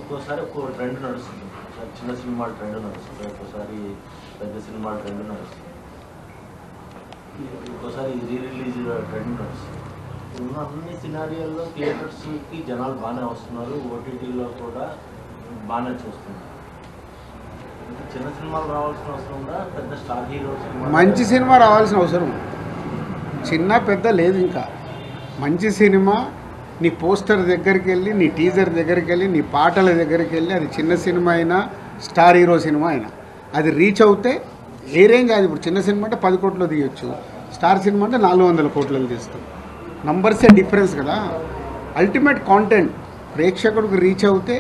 ఒక్కోసారి ఒక్కో ట్రెండ్ నడుస్తుంది. చిన్న సినిమాల ట్రెండ్ నడుస్తుంది, ఒక్కోసారి పెద్ద సినిమాల ట్రెండ్ నడుస్తుంది, ఒక్కోసారి రీ రిలీజ్ ట్రెండ్ నడుస్తుంది. ఉన్న అన్ని సినారియాల్లో థియేటర్స్కి జనాలు బాగానే వస్తున్నారు, ఓటీటీలో కూడా బాగానే చూస్తున్నారు. చిన్న సినిమాలు రావాల్సిన అవసరం ఉందా, పెద్ద స్టార్ హీరో మంచి సినిమా రావాల్సిన అవసరం, చిన్న పెద్ద లేదు. ఇంకా మంచి సినిమా నీ పోస్టర్ దగ్గరికి వెళ్ళి, నీ టీజర్ దగ్గరికి వెళ్ళి, నీ పాటల దగ్గరికి వెళ్ళి, అది చిన్న సినిమా అయినా స్టార్ హీరో సినిమా అయినా అది రీచ్ అవుతే ఏ రేంజ్ అది. ఇప్పుడు చిన్న సినిమా అంటే 10 కోట్లు తీయొచ్చు, స్టార్ సినిమా అంటే 400 కోట్లలో తీస్తాం. నంబర్సే డిఫరెన్స్ కదా. అల్టిమేట్ కాంటెంట్ ప్రేక్షకుడికి రీచ్ అవుతే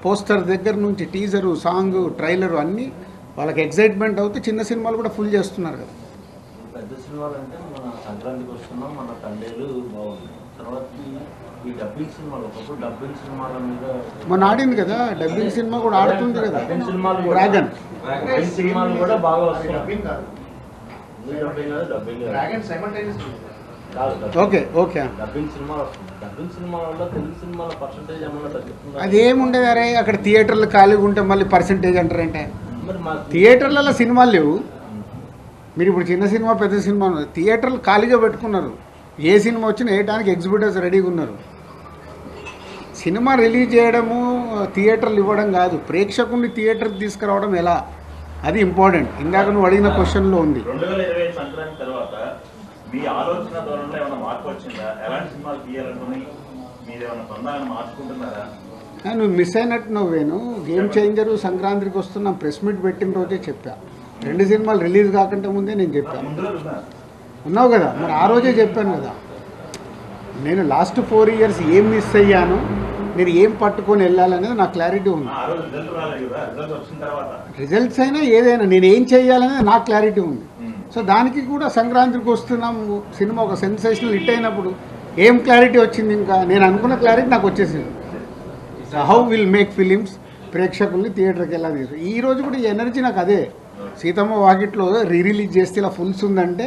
పోస్టర్ దగ్గర నుంచి టీజరు, సాంగ్, ట్రైలరు అన్నీ వాళ్ళకి ఎగ్జైట్మెంట్ అవుతే చిన్న సినిమాలు కూడా ఫుల్ చేస్తున్నారు కదా. పెద్ద సినిమాలు అంటే మన సంక్రాంతికి వస్తున్నాం, మన తండేలు బాగుంది. తర్వాత ఈ డబ్బింగ్ సినిమాలు, ఒకప్పుడు డబ్బింగ్ సినిమాల మీద మొన్న ఆడింది కదా, డబ్బింగ్ సినిమా కూడా ఆడుతుంది కదా, డబ్బింగ్ సినిమాలు డ్రాగన్ సినిమాలు కూడా బాగా వస్తున్నాయి. డబ్బింగ్ కాదు, dubbing okay okay dubbing cinema వస్తుంది. డబ్బింగ్ సినిమా వల్ల తెలుగు సినిమాల పర్సంటేజ్ ఏమన్నా తగ్గుతుంది? అదేముండదు. అరే అక్కడ థియేటర్లు ఖాళీగా ఉంటే మళ్ళీ పర్సంటేజ్ అంటారంటే, మరి మా థియేటర్లలో సినిమాలు లేవు. మీరు ఇప్పుడు చిన్న సినిమా పెద్ద సినిమా థియేటర్లు ఖాళీగా పెట్టుకున్నారు. ఏ సినిమా వచ్చినా వేయడానికి ఎగ్జిబిటర్స్ రెడీగా ఉన్నారు. సినిమా రిలీజ్ చేయడము, థియేటర్లు ఇవ్వడం కాదు, ప్రేక్షకుడిని థియేటర్కి తీసుకురావడం ఎలా, అది ఇంపార్టెంట్. ఇందాక నువ్వు అడిగిన క్వశ్చన్లో ఉంది. 2025 సంక్రాంతి తర్వాత మీ ఆలోచన ధోరణిలో ఏమైనా మార్పు వచ్చిందా? ఎలాంటి సినిమాలు తీయాలనుకుని మీరు ఏమైనా తొందరగా మార్చుకుంటున్నారా? నువ్వు మిస్ అయినట్టు నువ్వేను. గేమ్ చేంజరు సంక్రాంతికి వస్తున్నాం ప్రెస్ మీట్ పెట్టిన రోజే చెప్పా. 2 సినిమాలు రిలీజ్ కాకుండా ముందే నేను చెప్పాను. ఉన్నావు కదా, మరి ఆ రోజే చెప్పాను కదా. నేను లాస్ట్ 4 ఇయర్స్ ఏం మిస్ అయ్యాను, నేను ఏం పట్టుకొని వెళ్ళాలనేది నాకు క్లారిటీ ఉంది. రిజల్ట్స్ అయినా ఏదైనా నేను ఏం చేయాలనేది నాకు క్లారిటీ ఉంది. సో దానికి కూడా సంక్రాంతికి వస్తున్నాం సినిమా ఒక సెన్సేషనల్ హిట్ అయినప్పుడు ఏం క్లారిటీ వచ్చింది? ఇంకా నేను అనుకున్న క్లారిటీ నాకు వచ్చేసింది. హౌ విల్ మేక్ ఫిలిమ్స్, ప్రేక్షకుల్ని థియేటర్కి వెళ్ళాలి. ఈ రోజు కూడా ఈ ఎనర్జీ నాకు అదే. సీతమ్మ వాకిట్లో రీ రిలీజ్ చేస్తే ఇలా ఫుల్స్ ఉందంటే